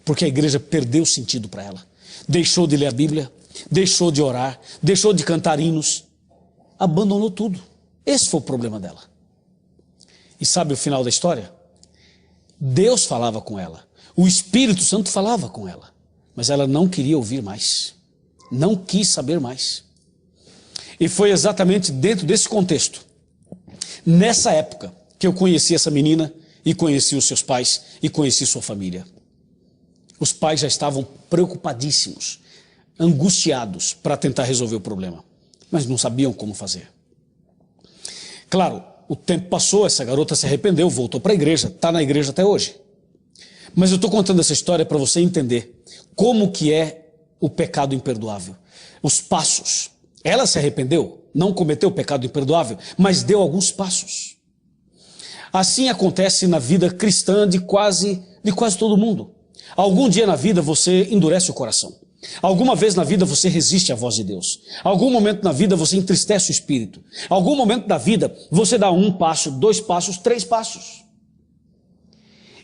Porque a igreja perdeu sentido para ela. Deixou de ler a Bíblia, deixou de orar, deixou de cantar hinos. Abandonou tudo. Esse foi o problema dela. E sabe o final da história? Deus falava com ela. O Espírito Santo falava com ela. Mas ela não queria ouvir mais. Não quis saber mais. E foi exatamente dentro desse contexto, nessa época, que eu conheci essa menina e conheci os seus pais e conheci sua família. Os pais já estavam preocupadíssimos, angustiados para tentar resolver o problema, mas não sabiam como fazer. Claro, o tempo passou, essa garota se arrependeu, voltou para a igreja, está na igreja até hoje. Mas eu estou contando essa história para você entender como que é o pecado imperdoável. Os passos. Ela se arrependeu, não cometeu o pecado imperdoável, mas deu alguns passos. Assim acontece na vida cristã de quase todo mundo. Algum dia na vida você endurece o coração. Alguma vez na vida você resiste à voz de Deus. Algum momento na vida você entristece o espírito. Algum momento da vida você dá 1 passo, 2 passos, 3 passos.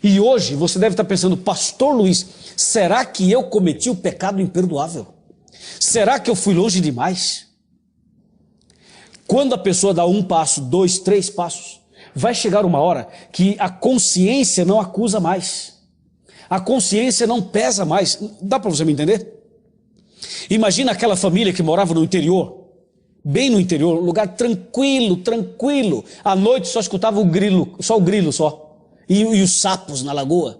E hoje você deve estar pensando, Pastor Luiz, será que eu cometi o pecado imperdoável? Será que eu fui longe demais? Quando a pessoa dá 1 passo, 2, 3 passos, vai chegar uma hora que a consciência não acusa mais. A consciência não pesa mais. Dá para você me entender? Imagina aquela família que morava no interior, bem no interior, um lugar tranquilo, tranquilo. À noite só escutava o grilo, só o grilo só. E os sapos na lagoa.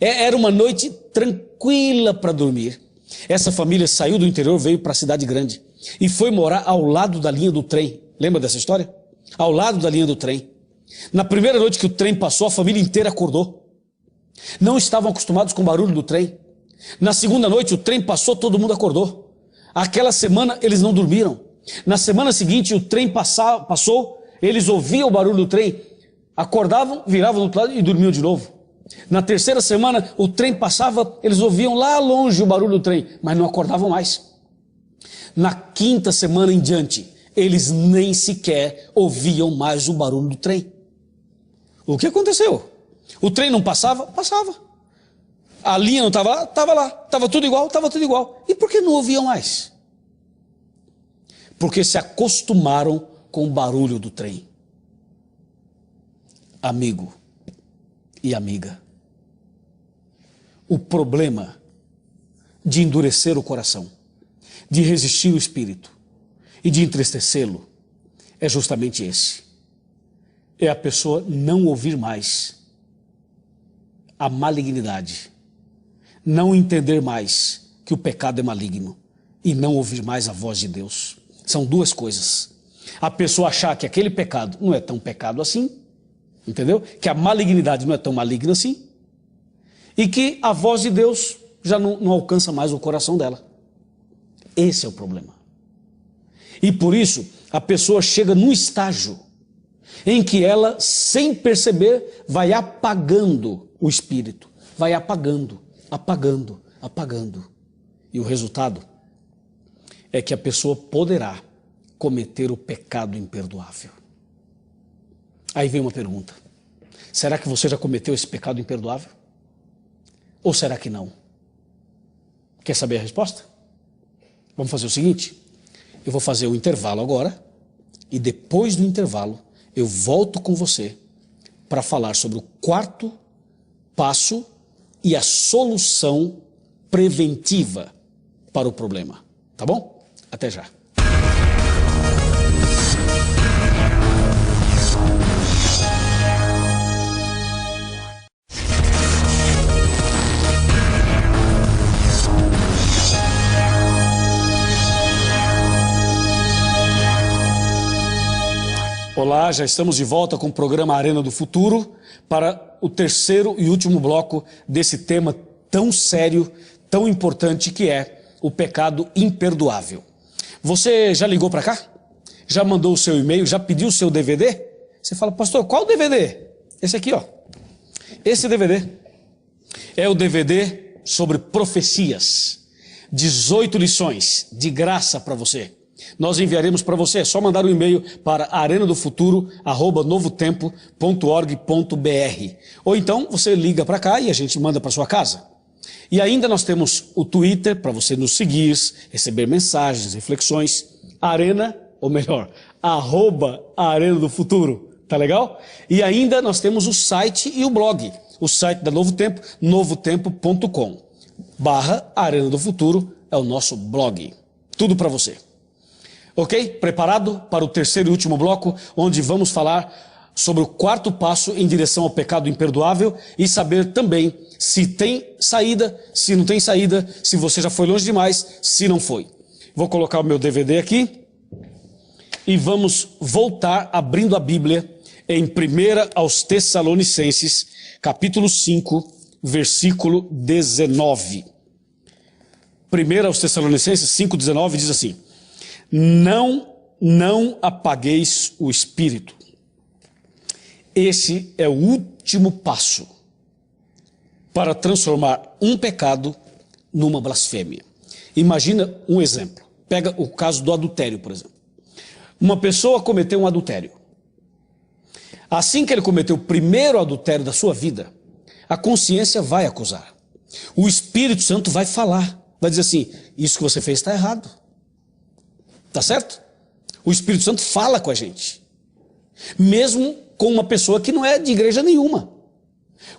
Era uma noite tranquila para dormir. Essa família saiu do interior, veio para a cidade grande e foi morar ao lado da linha do trem. Lembra dessa história? Ao lado da linha do trem. Na primeira noite que o trem passou, a família inteira acordou. Não estavam acostumados com o barulho do trem. Na segunda noite o trem passou, todo mundo acordou. Aquela semana eles não dormiram. Na semana seguinte o trem passou, eles ouviam o barulho do trem, acordavam, viravam do outro lado e dormiam de novo. Na terceira semana o trem passava, eles ouviam lá longe o barulho do trem, mas não acordavam mais. Na quinta semana em diante, eles nem sequer ouviam mais o barulho do trem. O que aconteceu? O trem não passava? Passava. A linha não estava lá? Estava lá. Estava tudo igual. E por que não ouviam mais? Porque se acostumaram com o barulho do trem. Amigo e amiga, o problema de endurecer o coração, de resistir o espírito e de entristecê-lo é justamente esse. É a pessoa não ouvir mais a malignidade, não entender mais que o pecado é maligno e não ouvir mais a voz de Deus. São duas coisas. A pessoa achar que aquele pecado não é tão pecado assim, entendeu? Que a malignidade não é tão maligna assim, e que a voz de Deus já não alcança mais o coração dela. Esse é o problema. E por isso a pessoa chega num estágio em que ela, sem perceber, vai apagando o espírito, vai apagando. E o resultado é que a pessoa poderá cometer o pecado imperdoável. Aí vem uma pergunta: será que você já cometeu esse pecado imperdoável? Ou será que não? Quer saber a resposta? Vamos fazer o seguinte: eu vou fazer o intervalo agora, e depois do intervalo eu volto com você para falar sobre o 4º passo e a solução preventiva para o problema. Tá bom? Até já. Olá, já estamos de volta com o programa Arena do Futuro para o terceiro e último bloco desse tema tão sério, tão importante que é o pecado imperdoável. Você já ligou para cá? Já mandou o seu e-mail? Já pediu o seu DVD? Você fala, pastor, qual DVD? Esse aqui, ó. Esse DVD é o DVD sobre profecias. 18 lições de graça para você. Nós enviaremos para você, é só mandar um e-mail para arenadofuturo@novotempo.org.br. Ou então você liga para cá e a gente manda para sua casa. E ainda nós temos o Twitter para você nos seguir, receber mensagens, reflexões. Arena, ou melhor, @Arena do Futuro. Tá legal? E ainda nós temos o site e o blog. O site da Novo Tempo, novotempo.com/Arena do Futuro é o nosso blog. Tudo para você. Ok? Preparado para o terceiro e último bloco, onde vamos falar sobre o quarto passo em direção ao pecado imperdoável e saber também se tem saída, se não tem saída, se você já foi longe demais, se não foi. Vou colocar o meu DVD aqui e vamos voltar abrindo a Bíblia em 1 aos Tessalonicenses, capítulo 5, versículo 19. 1 aos Tessalonicenses 5,19 diz assim: Não apagueis o espírito. Esse é o último passo para transformar um pecado numa blasfêmia. Imagina um exemplo. Pega o caso do adultério, por exemplo. Uma pessoa cometeu um adultério. Assim que ele cometeu o primeiro adultério da sua vida, a consciência vai acusar. O Espírito Santo vai falar. Vai dizer assim, isso que você fez está errado. Tá certo? O Espírito Santo fala com a gente. Mesmo com uma pessoa que não é de igreja nenhuma.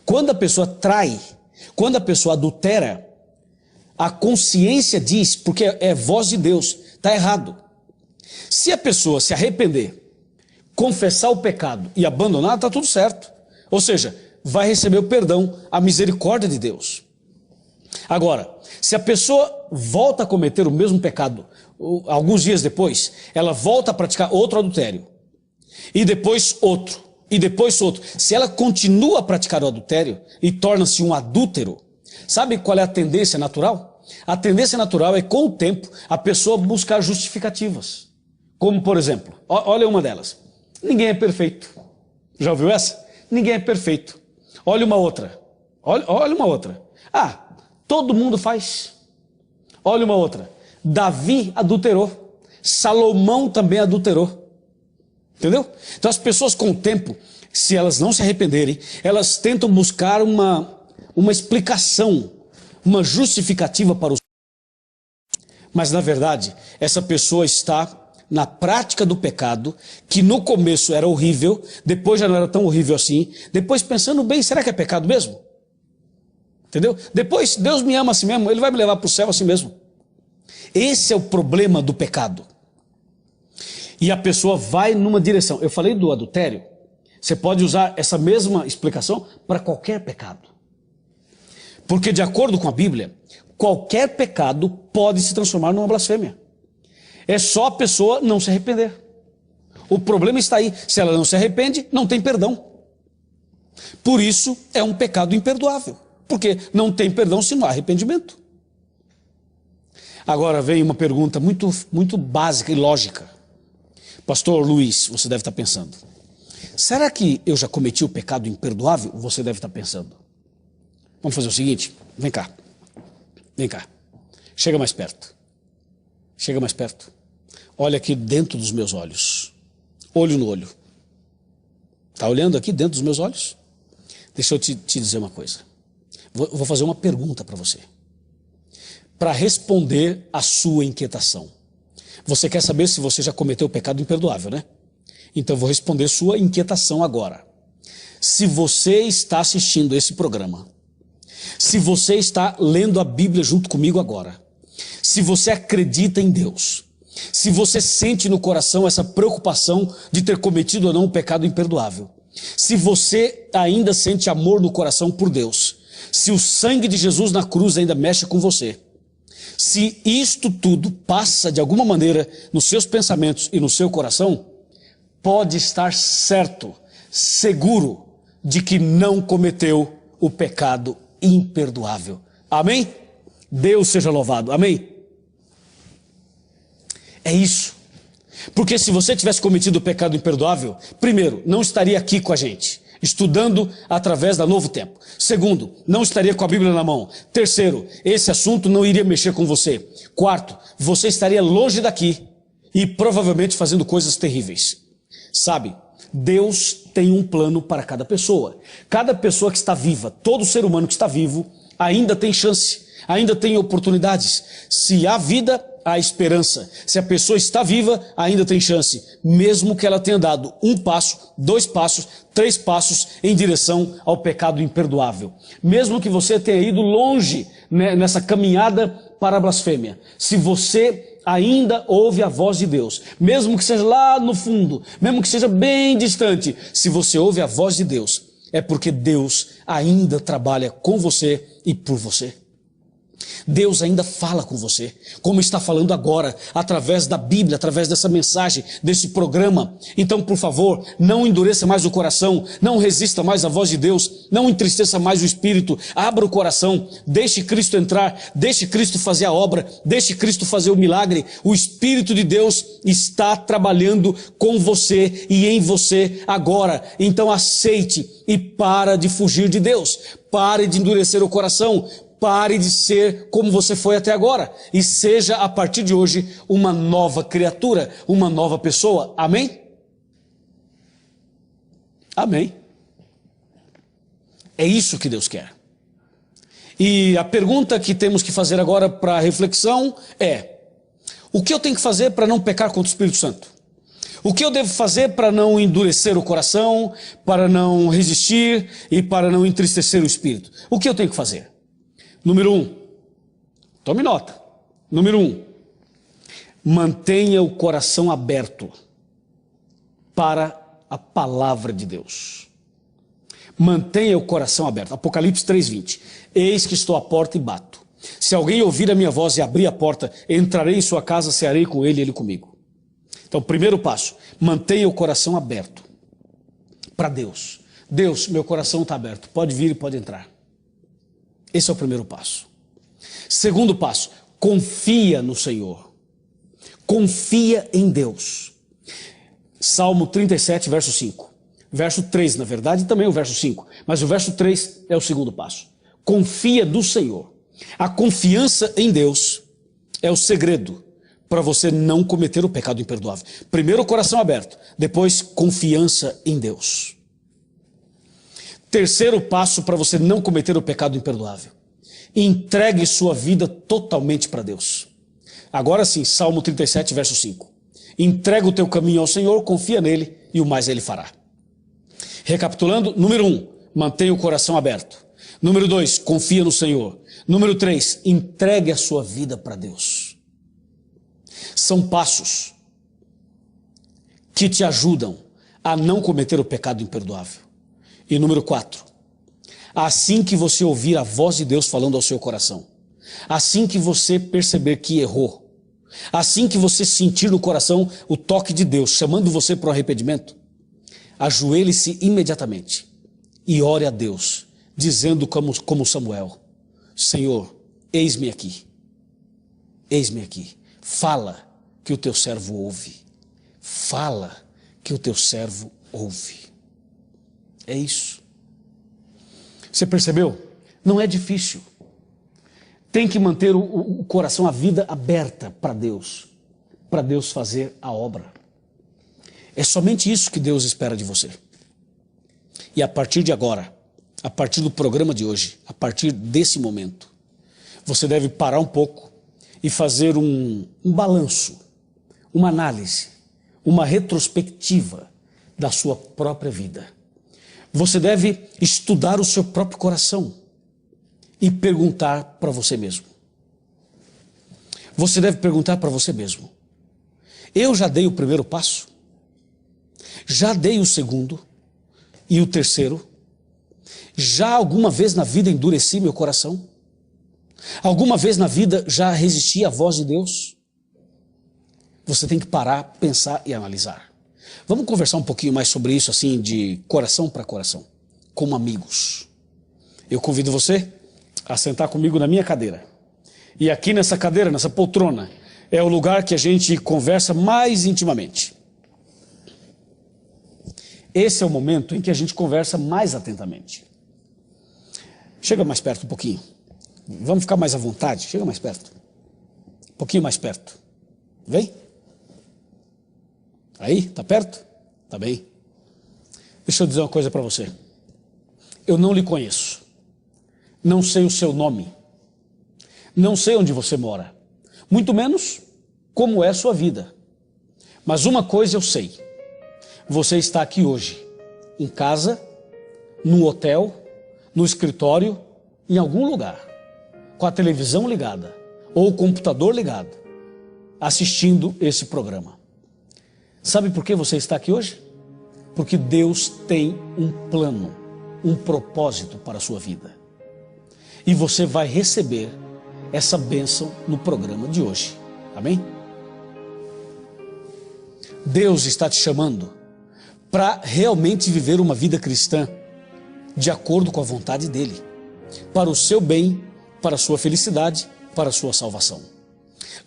Quando a pessoa trai, quando a pessoa adultera, a consciência diz, porque é voz de Deus, está errado. Se a pessoa se arrepender, confessar o pecado e abandonar, está tudo certo. Ou seja, vai receber o perdão, a misericórdia de Deus. Agora, se a pessoa volta a cometer o mesmo pecado, alguns dias depois, ela volta a praticar outro adultério, e depois outro, e depois outro. Se ela continua a praticar o adultério e torna-se um adúltero, sabe qual é a tendência natural? A tendência natural é, com o tempo, a pessoa buscar justificativas. Como, por exemplo, olha uma delas. Ninguém é perfeito. Já ouviu essa? Ninguém é perfeito. Olha uma outra. Olha uma outra. Ah, todo mundo faz. Olha uma outra. Davi adulterou. Salomão também adulterou. Entendeu? Então as pessoas com o tempo, se elas não se arrependerem, elas tentam buscar uma explicação, uma justificativa para os... Mas na verdade, essa pessoa está na prática do pecado, que no começo era horrível, depois já não era tão horrível assim, depois pensando bem, será que é pecado mesmo? Entendeu? Depois, Deus me ama assim mesmo, Ele vai me levar para o céu assim mesmo. Esse é o problema do pecado. E a pessoa vai numa direção. Eu falei do adultério, você pode usar essa mesma explicação para qualquer pecado. Porque de acordo com a Bíblia, qualquer pecado pode se transformar numa blasfêmia. É só a pessoa não se arrepender. O problema está aí. Se ela não se arrepende, não tem perdão. Por isso é um pecado imperdoável. Porque não tem perdão se não há arrependimento. Agora vem uma pergunta muito básica e lógica. Pastor Luiz, você deve estar pensando. Será que eu já cometi o pecado imperdoável? Você deve estar pensando. Vamos fazer o seguinte. Vem cá. Vem cá. Chega mais perto. Chega mais perto. Olha aqui dentro dos meus olhos. Olho no olho. Está olhando aqui dentro dos meus olhos? Deixa eu te dizer uma coisa. Vou fazer uma pergunta para você. Para responder a sua inquietação. Você quer saber se você já cometeu o pecado imperdoável, né? Então eu vou responder sua inquietação agora. Se você está assistindo esse programa, se você está lendo a Bíblia junto comigo agora, se você acredita em Deus, se você sente no coração essa preocupação de ter cometido ou não um pecado imperdoável, se você ainda sente amor no coração por Deus, se o sangue de Jesus na cruz ainda mexe com você, se isto tudo passa de alguma maneira nos seus pensamentos e no seu coração, pode estar certo, seguro, de que não cometeu o pecado imperdoável. Amém? Deus seja louvado. Amém? É isso. Porque se você tivesse cometido o pecado imperdoável, primeiro, não estaria aqui com a gente, estudando através da Novo Tempo. Segundo, não estaria com a Bíblia na mão. Terceiro, esse assunto não iria mexer com você. Quarto, você estaria longe daqui e provavelmente fazendo coisas terríveis. Sabe, Deus tem um plano para cada pessoa. Cada pessoa que está viva, todo ser humano que está vivo, ainda tem chance, ainda tem oportunidades. Se há vida, há esperança. Se a pessoa está viva, ainda tem chance, mesmo que ela tenha dado 1 passo, 2 passos, 3 passos em direção ao pecado imperdoável. Mesmo que você tenha ido longe, né, nessa caminhada para a blasfêmia. Se você ainda ouve a voz de Deus, mesmo que seja lá no fundo, mesmo que seja bem distante, se você ouve a voz de Deus, é porque Deus ainda trabalha com você e por você. Deus ainda fala com você, como está falando agora, através da Bíblia, através dessa mensagem, desse programa. Então, por favor, não endureça mais o coração, não resista mais à voz de Deus, não entristeça mais o espírito, abra o coração, deixe Cristo entrar, deixe Cristo fazer a obra, deixe Cristo fazer o milagre. O Espírito de Deus está trabalhando com você e em você agora. Então aceite e para de fugir de Deus, pare de endurecer o coração, pare de ser como você foi até agora e seja a partir de hoje uma nova criatura, uma nova pessoa. Amém? Amém. É isso que Deus quer. E a pergunta que temos que fazer agora para a reflexão é: o que eu tenho que fazer para não pecar contra o Espírito Santo? O que eu devo fazer para não endurecer o coração, para não resistir e para não entristecer o espírito? O que eu tenho que fazer? Número 1, tome nota. Número 1, mantenha o coração aberto para a palavra de Deus. Mantenha o coração aberto. Apocalipse 3:20. Eis que estou à porta e bato. Se alguém ouvir a minha voz e abrir a porta, entrarei em sua casa, cearei com ele e ele comigo. Então, primeiro passo, mantenha o coração aberto para Deus. Deus, meu coração está aberto, pode vir e pode entrar. Esse é o primeiro passo. Segundo passo, confia no Senhor. Confia em Deus. Salmo 37, verso 5. Verso 3, na verdade, também o verso 5. Mas o verso 3 é o segundo passo. Confia do Senhor. A confiança em Deus é o segredo para você não cometer o pecado imperdoável. Primeiro o coração aberto, depois confiança em Deus. Terceiro passo para você não cometer o pecado imperdoável: entregue sua vida totalmente para Deus. Agora sim, Salmo 37, verso 5. Entrega o teu caminho ao Senhor, confia nele e o mais ele fará. Recapitulando, número 1, mantenha o coração aberto. Número 2, confia no Senhor. Número 3, entregue a sua vida para Deus. São passos que te ajudam a não cometer o pecado imperdoável. E número 4, assim que você ouvir a voz de Deus falando ao seu coração, assim que você perceber que errou, assim que você sentir no coração o toque de Deus chamando você para o arrependimento, ajoelhe-se imediatamente e ore a Deus, dizendo como Samuel: Senhor, eis-me aqui, fala que o teu servo ouve, fala que o teu servo ouve. É isso. Você percebeu? Não é difícil. Tem que manter o coração, a vida aberta para Deus fazer a obra. É somente isso que Deus espera de você. E a partir de agora, a partir do programa de hoje, a partir desse momento, você deve parar um pouco e fazer um balanço, uma análise, uma retrospectiva da sua própria vida. Você deve estudar o seu próprio coração e perguntar para você mesmo. Você deve perguntar para você mesmo: eu já dei o primeiro passo? Já dei o segundo e o terceiro? Já alguma vez na vida endureci meu coração? Alguma vez na vida já resisti à voz de Deus? Você tem que parar, pensar e analisar. Vamos conversar um pouquinho mais sobre isso, assim, de coração para coração, como amigos. Eu convido você a sentar comigo na minha cadeira. E aqui nessa cadeira, nessa poltrona, é o lugar que a gente conversa mais intimamente. Esse é o momento em que a gente conversa mais atentamente. Chega mais perto um pouquinho. Vamos ficar mais à vontade? Chega mais perto. Um pouquinho mais perto. Vem. Aí, tá perto? Tá bem. Deixa eu dizer uma coisa para você. Eu não lhe conheço. Não sei o seu nome. Não sei onde você mora. Muito menos como é a sua vida. Mas uma coisa eu sei. Você está aqui hoje, em casa, no hotel, no escritório, em algum lugar, com a televisão ligada ou o computador ligado, assistindo esse programa. Sabe por que você está aqui hoje? Porque Deus tem um plano, um propósito para a sua vida. E você vai receber essa bênção no programa de hoje. Amém? Deus está te chamando para realmente viver uma vida cristã de acordo com a vontade dele, para o seu bem, para a sua felicidade, para a sua salvação.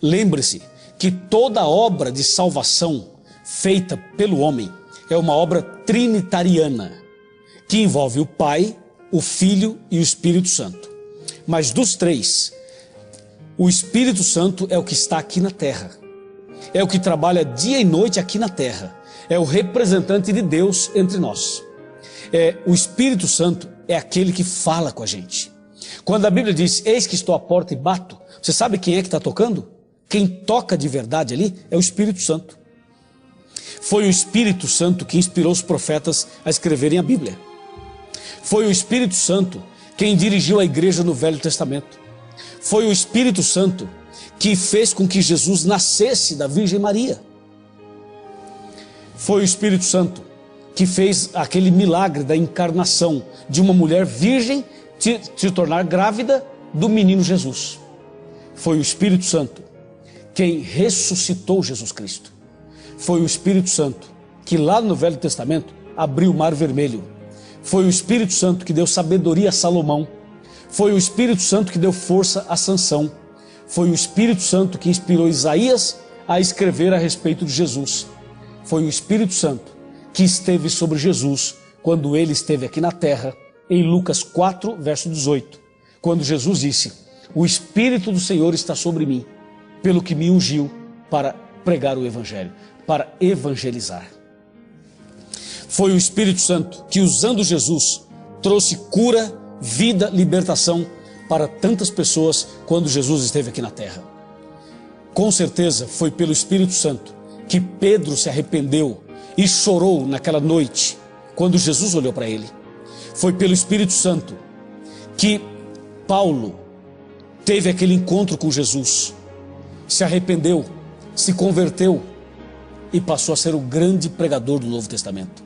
Lembre-se que toda obra de salvação feita pelo homem é uma obra trinitariana, que envolve o Pai, o Filho e o Espírito Santo. Mas dos três, o Espírito Santo é o que está aqui na terra, é o que trabalha dia e noite aqui na terra, é o representante de Deus entre nós. O Espírito Santo é aquele que fala com a gente. Quando a Bíblia diz, eis que estou à porta e bato, você sabe quem é que está tocando? Quem toca de verdade ali é o Espírito Santo. Foi o Espírito Santo que inspirou os profetas a escreverem a Bíblia. Foi o Espírito Santo quem dirigiu a igreja no Velho Testamento. Foi o Espírito Santo que fez com que Jesus nascesse da Virgem Maria. Foi o Espírito Santo que fez aquele milagre da encarnação de uma mulher virgem se tornar grávida do menino Jesus. Foi o Espírito Santo quem ressuscitou Jesus Cristo. Foi o Espírito Santo que lá no Velho Testamento abriu o Mar Vermelho. Foi o Espírito Santo que deu sabedoria a Salomão. Foi o Espírito Santo que deu força a Sansão. Foi o Espírito Santo que inspirou Isaías a escrever a respeito de Jesus. Foi o Espírito Santo que esteve sobre Jesus quando ele esteve aqui na terra, em Lucas 4, verso 18, quando Jesus disse, o Espírito do Senhor está sobre mim, pelo que me ungiu para pregar o Evangelho, para evangelizar. Foi o Espírito Santo que, usando Jesus, trouxe cura, vida, libertação para tantas pessoas quando Jesus esteve aqui na terra. Com certeza foi pelo Espírito Santo que Pedro se arrependeu e chorou naquela noite, quando Jesus olhou para ele. Foi pelo Espírito Santo que Paulo teve aquele encontro com Jesus, se arrependeu, se converteu e passou a ser o grande pregador do Novo Testamento.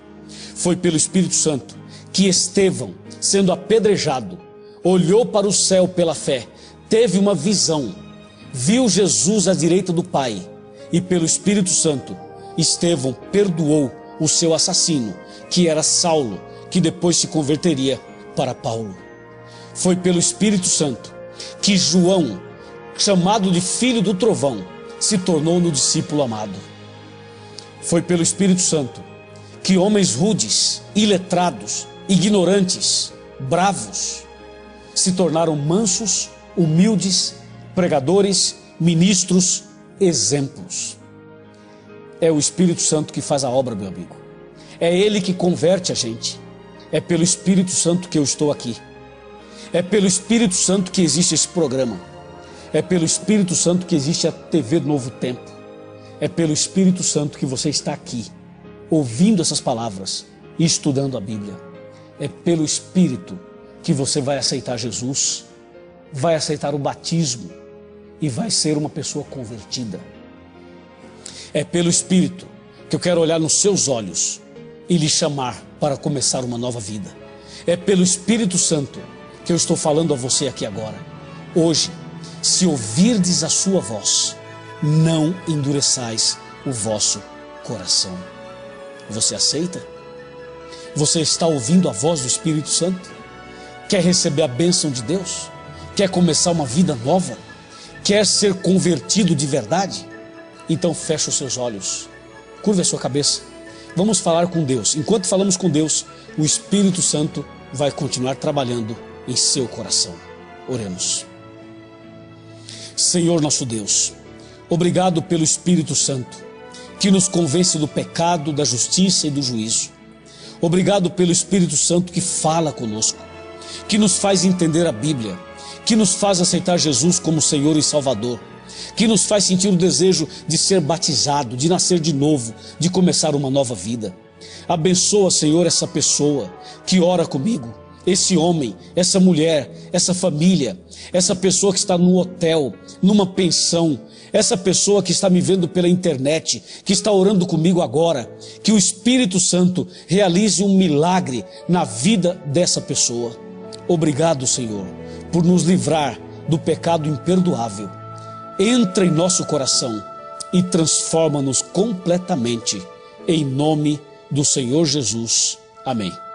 Foi pelo Espírito Santo que Estevão, sendo apedrejado, olhou para o céu pela fé, teve uma visão, viu Jesus à direita do Pai, e pelo Espírito Santo, Estevão perdoou o seu assassino, que era Saulo, que depois se converteria para Paulo. Foi pelo Espírito Santo que João, chamado de filho do trovão, se tornou no discípulo amado. Foi pelo Espírito Santo que homens rudes, iletrados, ignorantes, bravos, se tornaram mansos, humildes, pregadores, ministros, exemplos. É o Espírito Santo que faz a obra, meu amigo. É Ele que converte a gente. É pelo Espírito Santo que eu estou aqui. É pelo Espírito Santo que existe esse programa. É pelo Espírito Santo que existe a TV do Novo Tempo. É pelo Espírito Santo que você está aqui, ouvindo essas palavras e estudando a Bíblia. É pelo Espírito que você vai aceitar Jesus, vai aceitar o batismo e vai ser uma pessoa convertida. É pelo Espírito que eu quero olhar nos seus olhos e lhe chamar para começar uma nova vida. É pelo Espírito Santo que eu estou falando a você aqui agora. Hoje, se ouvirdes a sua voz, não endureçais o vosso coração. Você aceita? Você está ouvindo a voz do Espírito Santo? Quer receber a bênção de Deus? Quer começar uma vida nova? Quer ser convertido de verdade? Então feche os seus olhos, curva a sua cabeça. Vamos falar com Deus. Enquanto falamos com Deus, o Espírito Santo vai continuar trabalhando em seu coração. Oremos. Senhor nosso Deus, obrigado pelo Espírito Santo, que nos convence do pecado, da justiça e do juízo. Obrigado pelo Espírito Santo que fala conosco, que nos faz entender a Bíblia, que nos faz aceitar Jesus como Senhor e Salvador, que nos faz sentir o desejo de ser batizado, de nascer de novo, de começar uma nova vida. Abençoa, Senhor, essa pessoa que ora comigo, esse homem, essa mulher, essa família, essa pessoa que está no hotel, numa pensão, essa pessoa que está me vendo pela internet, que está orando comigo agora, que o Espírito Santo realize um milagre na vida dessa pessoa. Obrigado, Senhor, por nos livrar do pecado imperdoável. Entra em nosso coração e transforma-nos completamente. Em nome do Senhor Jesus. Amém.